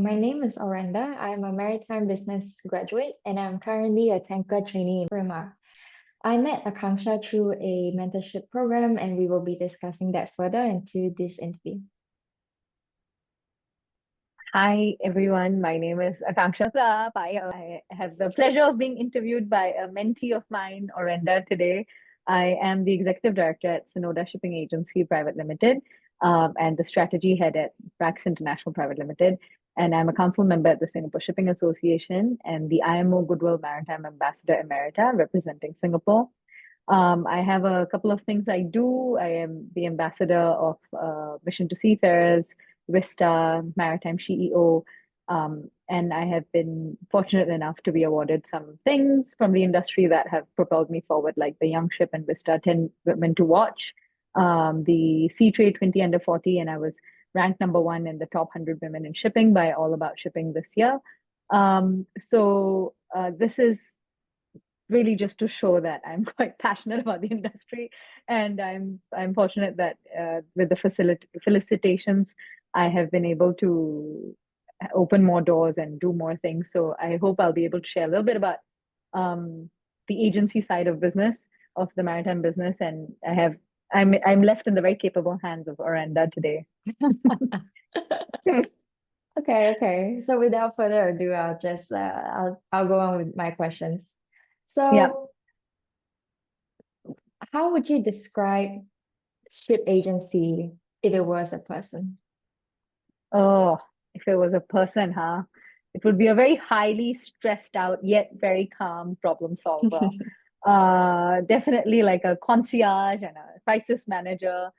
My name is Orenda. I'm a maritime business graduate and I'm currently a tanker trainee in Prima. I met Akanksha through a mentorship program and we will be discussing that further into this interview. Hi, everyone. My name is Akanksha Batura Pai. I have the pleasure of being interviewed by a mentee of mine, Orenda, today. I am the executive director at Sonoda Shipping Agency Private Limited and the strategy head at Prax International Private Limited. And I'm a council member at the Singapore Shipping Association and the IMO Goodwill Maritime Ambassador Emerita representing Singapore. I have a couple of things I do. I am the ambassador of Mission to Seafarers, Vista, Maritime CEO, and I have been fortunate enough to be awarded some things from the industry that have propelled me forward, like the Young Ship and Vista 10 Women to Watch, the Sea Trade 20 Under 40, and I was ranked number one in the top 100 women in shipping by All About Shipping this year. This is really just to show that I'm quite passionate about the industry, and I'm fortunate that with the felicitations, I have been able to open more doors and do more things. So I hope I'll be able to share a little bit about the agency side of business of the maritime business, and I'm left in the very capable hands of Orenda today. Okay. So without further ado, I'll go on with my questions. Yeah. So how would you describe ship agency if it was a person? Oh, if it was a person, huh? It would be a very highly stressed out yet very calm problem solver. Definitely like a concierge and a crisis manager.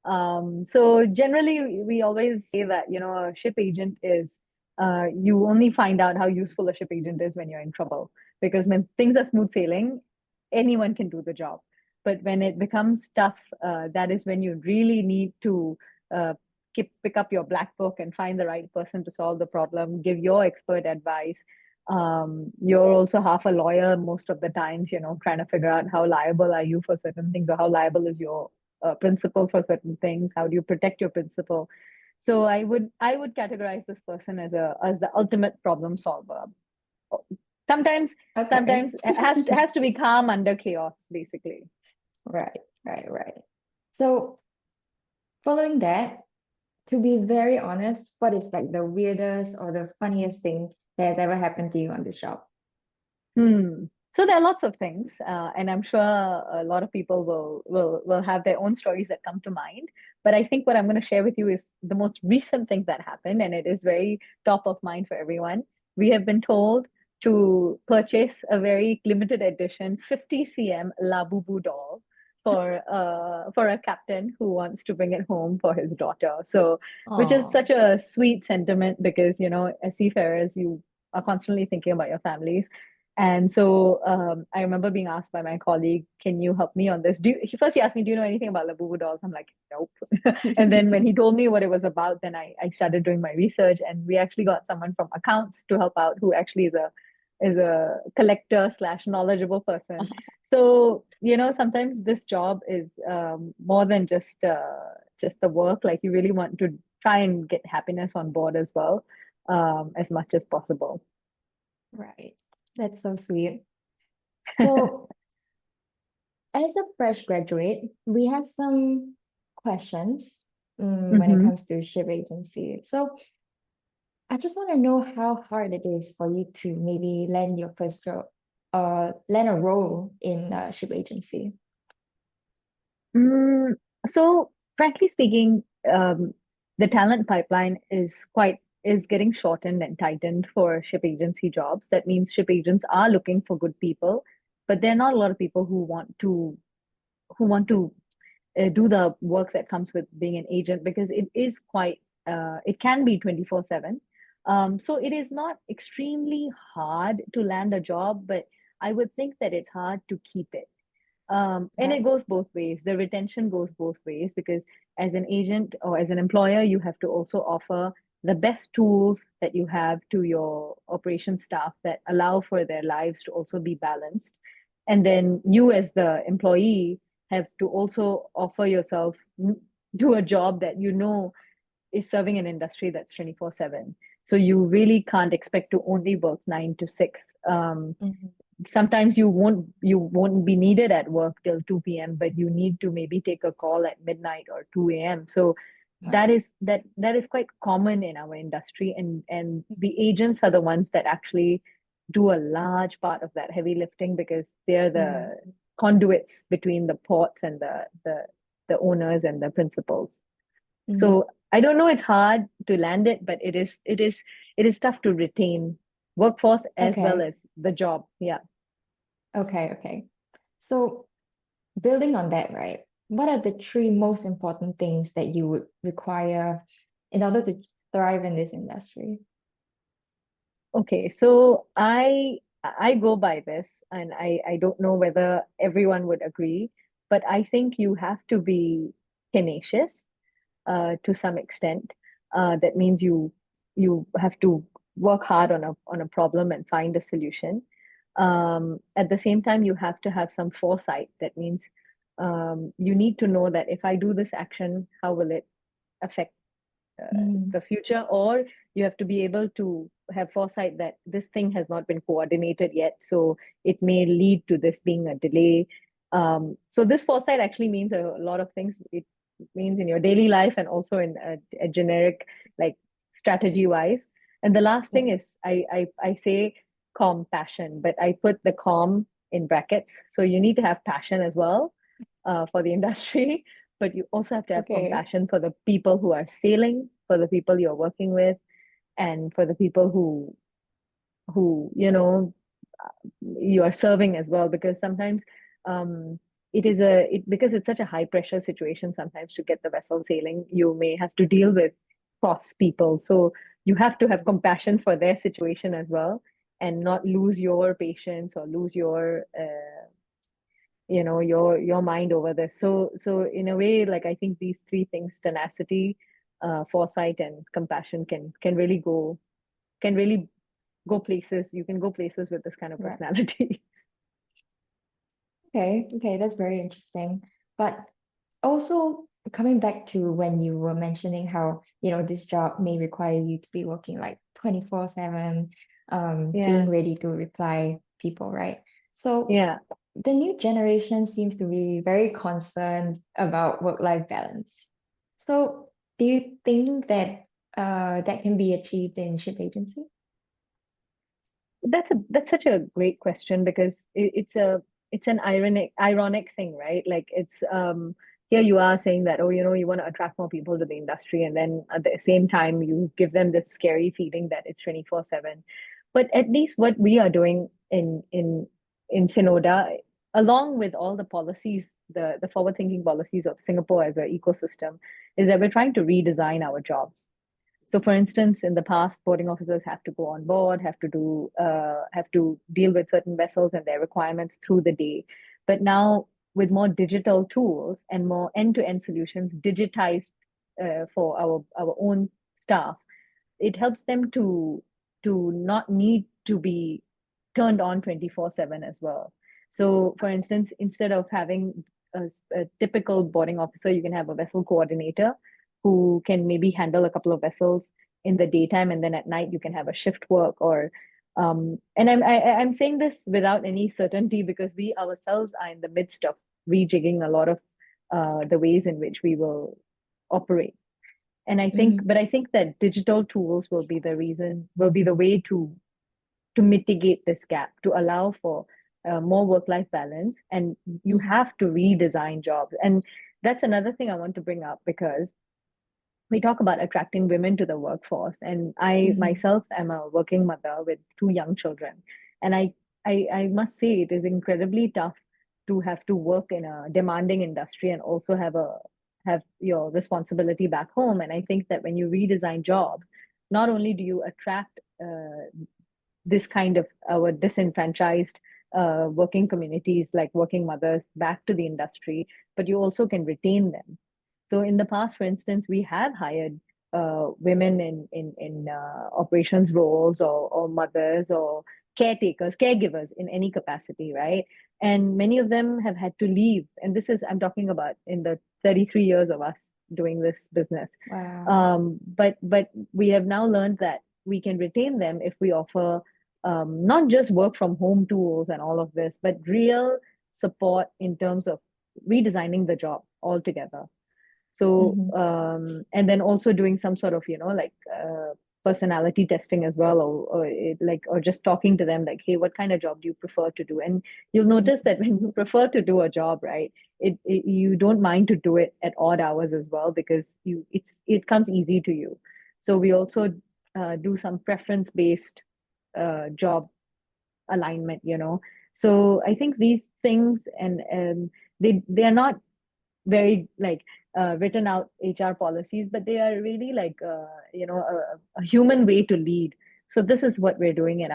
So generally, we always say that, a ship agent is, you only find out how useful a ship agent is when you're in trouble. Because when things are smooth sailing, anyone can do the job. But when it becomes tough, that is when you really need to uh, pick up your black book and find the right person to solve the problem, give your expert advice. You're also half a lawyer most of the times, trying to figure out how liable are you for certain things or how liable is your principal for certain things. How do you protect your principal? So I would categorize this person as the ultimate problem solver. Sometimes Okay. sometimes it has to be calm under chaos, basically. Right. So following that, to be very honest, what is like the weirdest or the funniest thing that has ever happened to you on this job? Hmm. So there are lots of things, and I'm sure a lot of people will have their own stories that come to mind. But I think what I'm going to share with you is the most recent thing that happened, and it is very top of mind for everyone. We have been told to purchase a very limited edition 50 cm Labubu doll for a captain who wants to bring it home for his daughter. So, which is Oh, such a sweet sentiment because as seafarers, you are constantly thinking about your families. And so I remember being asked by my colleague, "Can you help me on this?" He asked me, "Do you know anything about Labubu dolls?" I'm like, "Nope." And then when he told me what it was about, then I started doing my research, and we actually got someone from accounts to help out, who actually is a collector slash knowledgeable person. So sometimes this job is more than just the work. Like you really want to try and get happiness on board as well, as much as possible. right. That's so sweet. So, as a fresh graduate, we have some questions when it Mm-hmm. comes to ship agency. So, I just want to know how hard it is for you to maybe land your first job or land a role in a ship agency. So, frankly speaking, the talent pipeline is getting shortened and tightened for ship agency jobs. That means ship agents are looking for good people, but there are not a lot of people who want to do the work that comes with being an agent, because it can be 24/7. So it is not extremely hard to land a job, but I would think that it's hard to keep it. And it Right. goes both ways. The retention goes both ways, because as an agent or as an employer, you have to also offer the best tools that you have to your operation staff that allow for their lives to also be balanced. And then you, as the employee, have to also offer yourself to a job that is serving an industry that's 24/7. So you really can't expect to only work 9 to 6. Mhm. Sometimes you won't be needed at work till 2 p.m., but you need to maybe take a call at midnight or 2 a.m. So Wow. that is quite common in our industry, and the agents are the ones that actually do a large part of that heavy lifting, because they're Mm-hmm. the conduits between the ports and the owners and the principals. Mm-hmm. So I don't know, it's hard to land it, but it is tough to retain workforce as well Okay. as the job. Yeah. Okay. Okay. So building on that, right? What are the three most important things that you would require in order to thrive in this industry? Okay, so I go by this, and I don't know whether everyone would agree, but I think you have to be tenacious to some extent. That means you have to work hard on a problem and find a solution. At the same time, you have to have some foresight. That means you need to know that if I do this action, how will it affect Mm, the future, or you have to be able to have foresight that this thing has not been coordinated yet, so it may lead to this being a delay. So this foresight actually means a lot of things. It means in your daily life and also in a generic, like, strategy wise. And the last yeah. thing is I say compassion, but I put the com in brackets, so you need to have passion as well for the industry, but you also have to have Okay. compassion for the people who are sailing, for the people you're working with, and for the people who you are serving as well. Because sometimes um, because it's such a high pressure situation, sometimes to get the vessel sailing, you may have to deal with cross people. So you have to have compassion for their situation as well, and not lose your patience or lose your mind over this. So in a way, like, I think these three things: tenacity, foresight, and compassion can really go places. You can go places with this kind of Right. personality. Okay. Okay. That's very interesting. But also coming back to when you were mentioning how, this job may require you to be working like 24/7, Yeah, being ready to reply people, right? So yeah. the new generation seems to be very concerned about work-life balance. So do you think that that can be achieved in ship agency? That's such a great question, because it's an ironic thing, right? Like, it's here you are saying that, oh, you want to attract more people to the industry, and then at the same time you give them this scary feeling that it's 24/7. But at least what we are doing in Sinoda, along with all the policies, the forward thinking policies of Singapore as an ecosystem, is that we're trying to redesign our jobs. So, for instance, in the past, boarding officers have to go on board, have to deal with certain vessels and their requirements through the day. But now, with more digital tools and more end-to-end solutions digitized for our own staff, it helps them to not need to be turned on 24/7 as well. So, for instance, instead of having a typical boarding officer, you can have a vessel coordinator who can maybe handle a couple of vessels in the daytime, and then at night you can have a shift work. Or and I'm saying this without any certainty, because we ourselves are in the midst of rejigging a lot of the ways in which we will operate. And Mm-hmm. I think that digital tools will be the way to mitigate this gap, to allow for more work-life balance. And you Mm-hmm. have to redesign jobs. And that's another thing I want to bring up, because we talk about attracting women to the workforce, and I Mm-hmm. myself am a working mother with two young children, and I must say it is incredibly tough to have to work in a demanding industry and also have your responsibility back home. And I think that when you redesign jobs, not only do you attract this kind of our disenfranchised working communities, like working mothers, back to the industry, but you also can retain them. So in the past, for instance, we have hired women in operations roles, or mothers, or caretakers, caregivers in any capacity, right? And many of them have had to leave. And I'm talking about in the 33 years of us doing this business. Wow. But we have now learned that we can retain them if we offer not just work from home tools and all of this, but real support in terms of redesigning the job altogether. So, Mm-hmm. and then also doing some sort of, like personality testing as well, or just talking to them like, hey, what kind of job do you prefer to do? And you'll notice that when you prefer to do a job, right, you don't mind to do it at odd hours as well because it comes easy to you. So we also do some preference based job alignment. So I think these things and they are not very like written out HR policies, but they are really like a human way to lead. So this is what we're doing at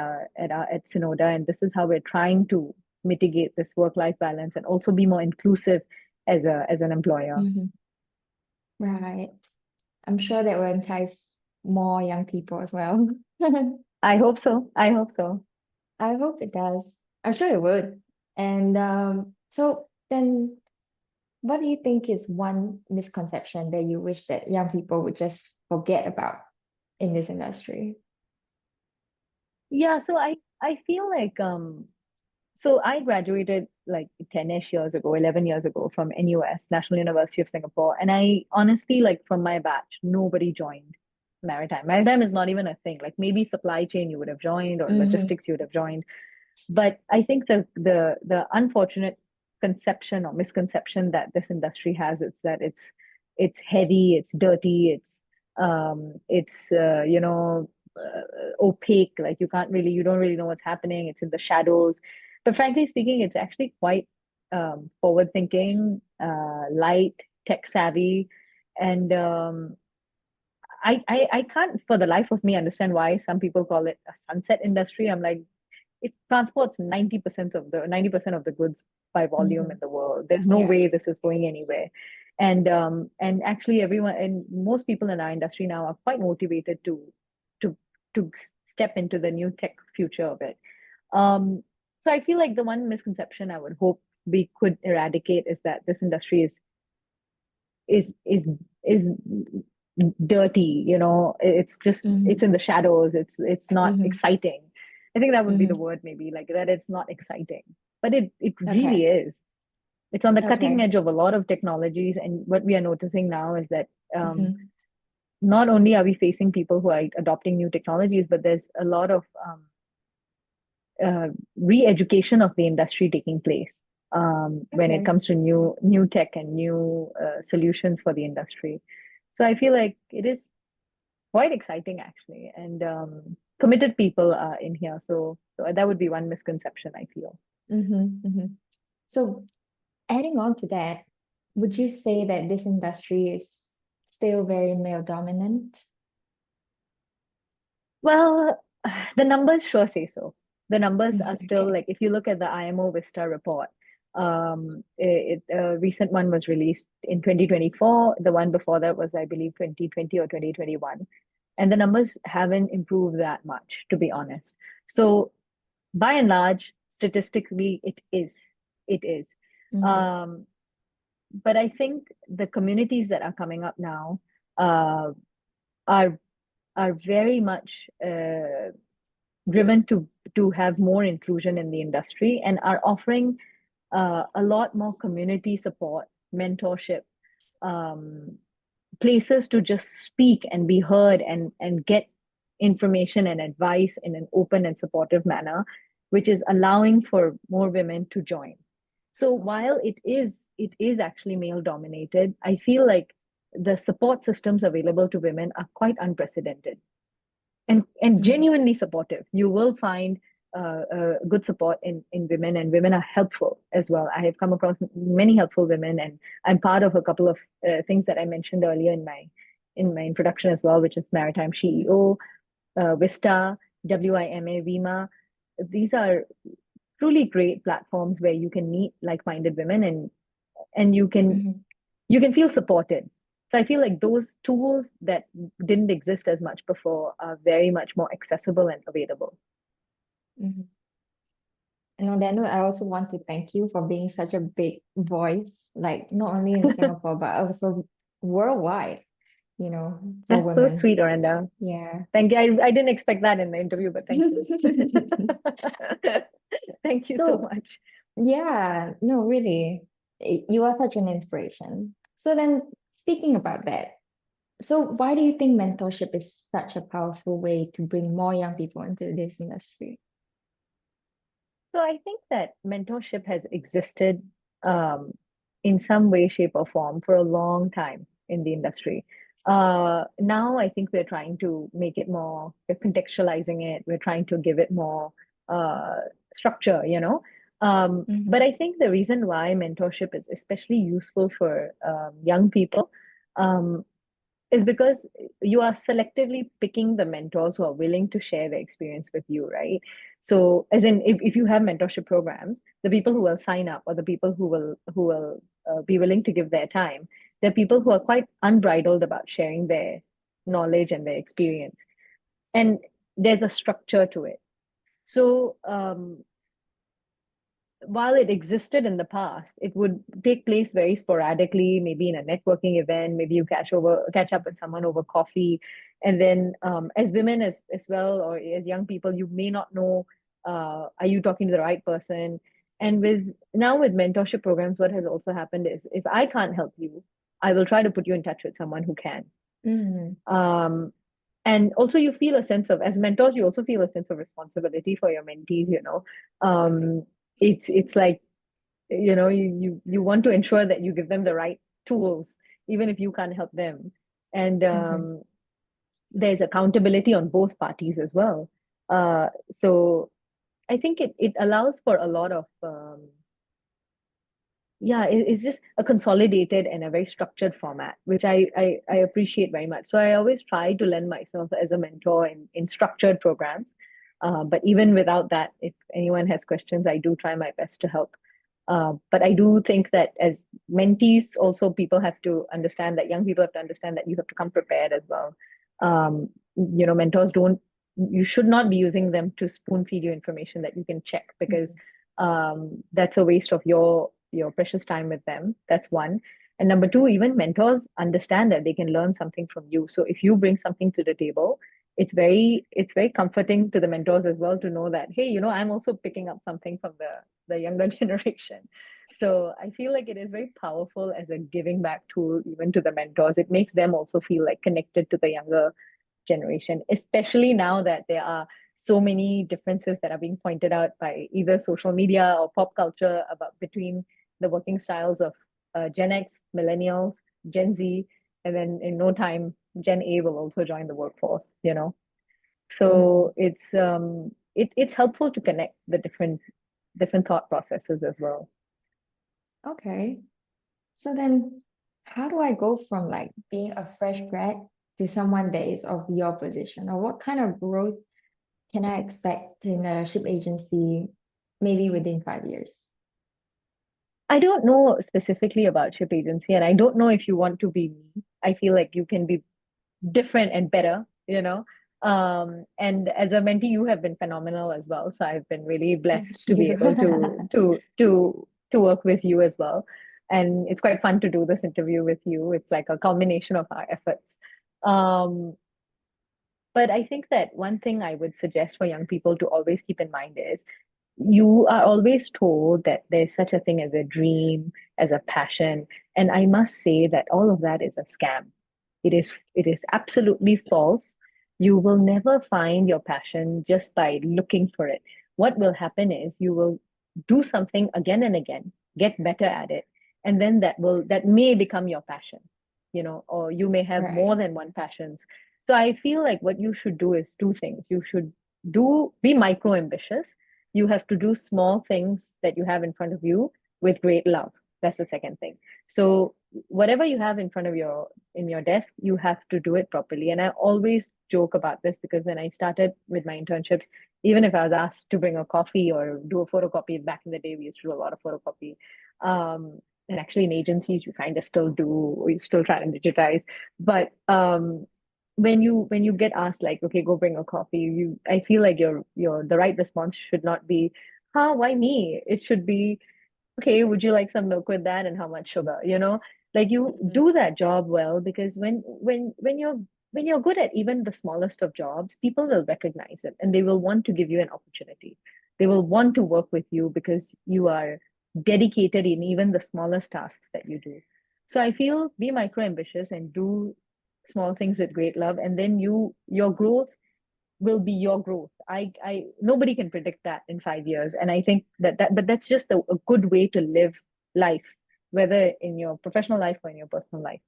Synoda, and this is how we're trying to mitigate this work-life balance and also be more inclusive as an employer. Mm-hmm. Right. I'm sure that will entice more young people as well. I hope so. I hope so. I hope it does. I'm sure it would. And so then, what do you think is one misconception that you wish that young people would just forget about in this industry? Yeah, so I feel like so I graduated like 10-ish years ago, 11 years ago from NUS, National University of Singapore. And I honestly, like from my batch, nobody joined Maritime. Maritime is not even a thing. Like maybe supply chain you would have joined or Mm-hmm. logistics you would have joined. But I think the unfortunate conception or misconception that this industry has is that it's heavy, it's dirty, it's opaque. Like you don't really know what's happening. It's in the shadows. But frankly speaking, it's actually quite forward thinking, light, tech savvy, and I can't for the life of me understand why some people call it a sunset industry. I'm like, it transports 90% of the goods by volume Mm-hmm. in the world. There's no Yeah. way this is going anywhere. And actually everyone and most people in our industry now are quite motivated to to step into the new tech future of it. Um, so I feel like the one misconception I would hope we could eradicate is that this industry is is is dirty, it's just Mm-hmm. it's in the shadows, it's not Mm-hmm. exciting. I think that would be the Mm-hmm. word, maybe, like that it's not exciting, but it really Okay. is. It's on the cutting Okay. edge of a lot of technologies, and what we are noticing now is that Mm-hmm. not only are we facing people who are adopting new technologies, but there's a lot of uh, re-education of the industry taking place when it Okay. comes to new tech and new solutions for the industry. So I feel like it is quite exciting actually, and committed people are in here. So that would be one misconception I feel. Mm-hmm. Mm-hmm. So adding on to that, would you say that this industry is still very male dominant? Well, the numbers sure say so. The numbers are still Okay. like, if you look at the IMO Vista report, a recent one was released in 2024. The one before that was, I believe, 2020 or 2021. And the numbers haven't improved that much, to be honest. So by and large, statistically, it is. It is. Mm-hmm. Um, but I think the communities that are coming up now uh, are are very much driven to have more inclusion in the industry and are offering a lot more community support, mentorship, um, places to just speak and be heard and get information and advice in an open and supportive manner, which is allowing for more women to join. So while it is actually male dominated, I feel like the support systems available to women are quite unprecedented and Mm-hmm. genuinely supportive. You will find good support in women, and women are helpful as well. I have come across many helpful women, and I'm part of a couple of things that I mentioned earlier in my introduction as well, which is Maritime CEO, Vista, WIMA, VIMA. These are truly great platforms where you can meet like-minded women and Mm-hmm. you can feel supported. So I feel like those tools that didn't exist as much before are very much more accessible and available. Mm-hmm. And on that note, I also want to thank you for being such a big voice, like not only in Singapore, but also worldwide. for That's so women. sweet, Orenda. Yeah. Thank you. I didn't expect that in the interview, but thank you. Thank you so So, much. yeah, no, really, you are such an inspiration. So then, speaking about that, so why do you think mentorship is such a powerful way to bring more young people into this industry? So I think that mentorship has existed um, in some way, shape, or form for a long time in the industry. Now I think we're trying to make it more, we're contextualizing it, we're trying to give it more uh, structure, you know. But Mm-hmm. I think the reason why mentorship is especially useful for young people um, is because you are selectively picking the mentors who are willing to share their experience with you, right? So, as in, if you have mentorship programs, the people who will sign up or the people who will be willing to give their time, they're people who are quite unbridled about sharing their knowledge and their experience, and there's a structure to it. So, while it existed in the past, it would take place very sporadically, maybe in a networking event, maybe you catch up with someone over coffee. And then as women as well, or as young people, you may not know, are you talking to the right person? And with mentorship programs, what has also happened is if I can't help you, I will try to put you in touch with someone who can. Mm-hmm. Um, and also you feel a sense of, as mentors, you also feel a sense of responsibility for your mentees, you know. It's like, you want to ensure that you give them the right tools even if you can't help them. And Mm-hmm. there's accountability on both parties as well. So I think it allows for a lot of yeah, it's just a consolidated and a very structured format, which I appreciate very much. So I always try to lend myself as a mentor in structured programs. But even without that, if anyone has questions, I do try my best to help. But I do think that as mentees, also people have to understand that young people have to understand that you have to come prepared as well. Mentors don't, you should not be using them to spoon feed you information that you can check, because that's a waste of your precious time with them. That's one. And number two, even mentors understand that they can learn something from you. So if you bring something to the table, it's very comforting to the mentors as well to know that, hey, I'm also picking up something from the younger generation. So I feel like it is very powerful as a giving back tool even to the mentors. It makes them also feel like connected to the younger generation, especially now that there are so many differences that are being pointed out by either social media or pop culture about between the working styles of Gen X, millennials, Gen Z, and then in no time, Gen A will also join the workforce, you know. Mm-hmm. So it's helpful to connect the different thought processes as well. Okay. So then, how do I go from like being a fresh grad to someone that is of your position? Or what kind of growth can I expect in a ship agency maybe within 5 years? I don't know specifically about ship agency, and I don't know if you want to be me. I feel like you can be different and better, you know. And as a mentee, you have been phenomenal as well. So I've been really Thank blessed to be you. able to work with you as well. And it's quite fun to do this interview with you. It's like a culmination of our efforts. Um, but I think that one thing I would suggest for young people to always keep in mind is you are always told that there's such a thing as a dream, as a passion. And I must say that all of that is a scam. It is absolutely false. You will never find your passion just by looking for it. What will happen is you will do something again and again, get better at it, and then that may become your passion, or you may have more Right. than one passions. So I feel like what you should do is two things. You should do be micro ambitious. You have to do small things that you have in front of you with great love. That's the second thing. So whatever you have in your desk, you have to do it properly. And I always joke about this because when I started with my internships, even if I was asked to bring a coffee or do a photocopy, back in the day we used to do a lot of photocopy. And actually in agencies you kind of still do, you still try to digitize. But when you get asked like, okay, go bring a coffee, I feel like your the right response should not be, why me? It should be, okay, would you like some milk with that and how much sugar? Like you Mhm. do that job well, because when you're good at even the smallest of jobs, people will recognize it and they will want to give you an opportunity. They will want to work with you because you are dedicated in even the smallest tasks that you do. So I feel be micro ambitious and do small things with great love, and then your growth will be your growth. I nobody can predict that in 5 years, and I think but that's just a good way to live life, whether in your professional life or in your personal life.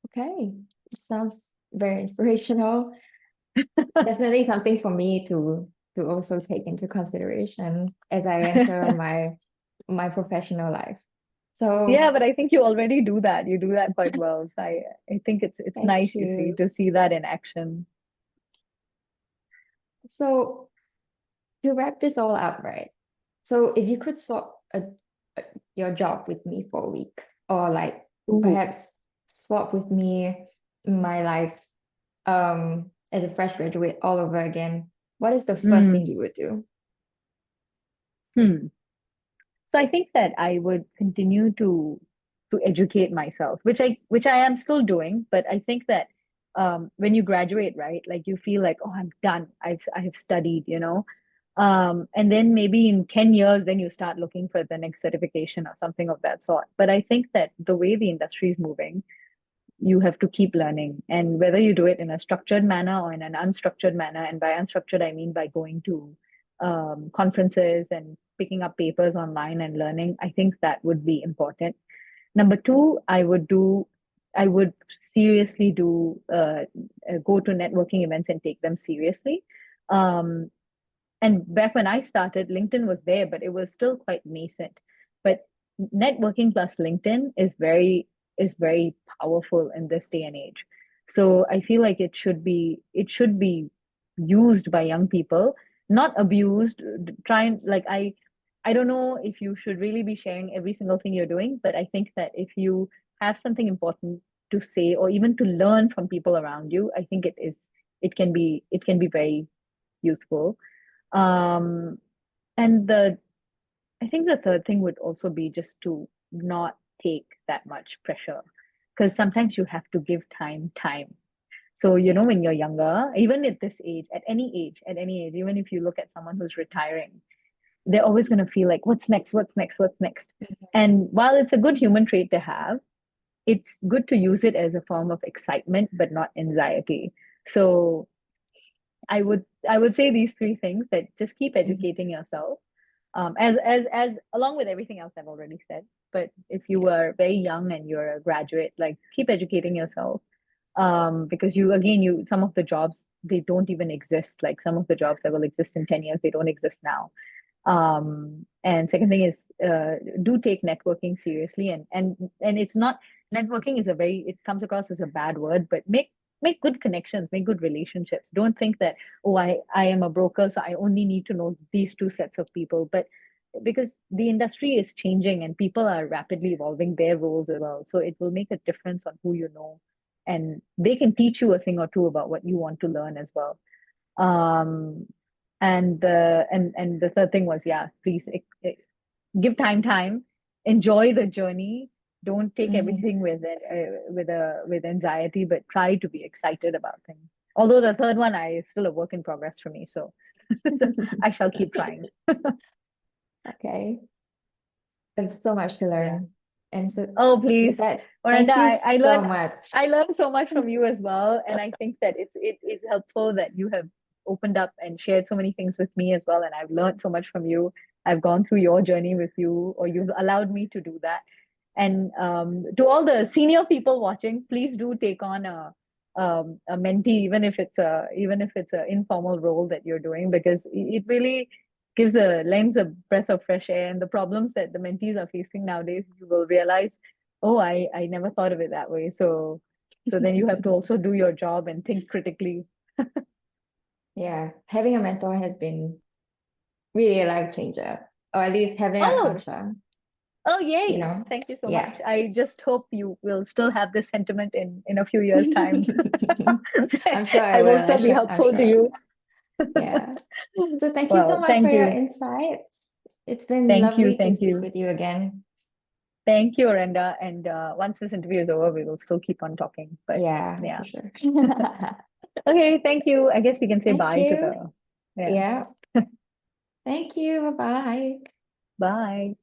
Okay, it sounds very inspirational. Definitely something for me to also take into consideration as I enter my professional life. Yeah, So but I think you already do that. You do that quite well. So I think it's thank nice, you see, you. to see that in action. So to wrap this all up, right? So if you could a, your job with me for a week, or like Ooh. perhaps swap with me my life as a fresh graduate all over again, what is the first thing Mm. you would do? Hmm. So I think that I would continue to educate myself, which I am still doing. But I think that when you graduate, right, like you feel like, oh, I'm done. I have studied, and then maybe in 10 years, then you start looking for the next certification or something of that sort. But I think that the way the industry is moving, you have to keep learning, and whether you do it in a structured manner or in an unstructured manner, and by unstructured I mean by going to conferences and picking up papers online and learning, I think that would be important. Number two, I would seriously do go to networking events and take them seriously. um, and back when I started, LinkedIn was there, but it was still quite nascent. But networking plus LinkedIn is very powerful in this day and age. So I feel like it should be used by young people, not abused. Try and like I don't know if you should really be sharing every single thing you're doing, but I think that if you have something important to say or even to learn from people around you, I think it can be very useful. um, and I think the third thing would also be just to not take that much pressure, because sometimes you have to give time. So, Yeah. when you're younger, even at this age, at any age, even if you look at someone who's retiring, they're always going to feel like, what's next? What's next? What's next? And while it's a good human trait to have, it's good to use it as a form of excitement, but not anxiety. So I would say these three things: that just keep Mhm. educating yourself, as along with everything else I've already said. But if you Yeah. are very young and you're a graduate, like keep educating yourself, because you some of the jobs, they don't even exist. Like some of the jobs that will exist in 10 years, they don't exist now. And second thing is, do take networking seriously, and it's not, networking is a very, it comes across as a bad word, but make good connections, make good relationships. Don't think that, oh, I am a broker, so I only need to know these two sets of people. But because the industry is changing and people are rapidly evolving their roles as well, so it will make a difference on who you know, and they can teach you a thing or two about what you want to learn as well. um and the third thing was, yeah, please, give time, enjoy the journey. Don't take Mhm. everything with anxiety, but try to be excited about things. Although the third one, I is still a work in progress for me, so I shall keep trying. Okay. There's so much to Yeah. learn. And so Oh, with please, that, Orenda, thank you I so learned much. I learned so much from you as well, and I think that it's helpful that you have opened up and shared so many things with me as well, and I've learned so much from you. I've gone through your journey with you, or you've allowed me to do that. And to all the senior people watching, please do take on a mentee, even if it's a informal role that you're doing, because it really gives a lends a breath of fresh air. And the problems that the mentees are facing nowadays, you will realize, oh, I never thought of it that way. So then you have to also do your job and think critically. Yeah, having a mentor has been really a life changer, or at least having Oh, Akanksha, oh, you yay! know. Thank you so Yeah. much. I just hope you will still have this sentiment in a few years' time. I'm sure I I will will. still be I'm helpful to sure. you. Yeah. So thank you so Well, much for thank your you. insights. It's been Thank you. lovely to Thank speak you. with you again. Thank you, Orenda. And once this interview is over, we will still keep on talking. But Yeah, yeah. for sure. Okay, thank you. I guess we can say Thank bye to you. the, yeah. Yeah. Thank you. Bye-bye. Bye.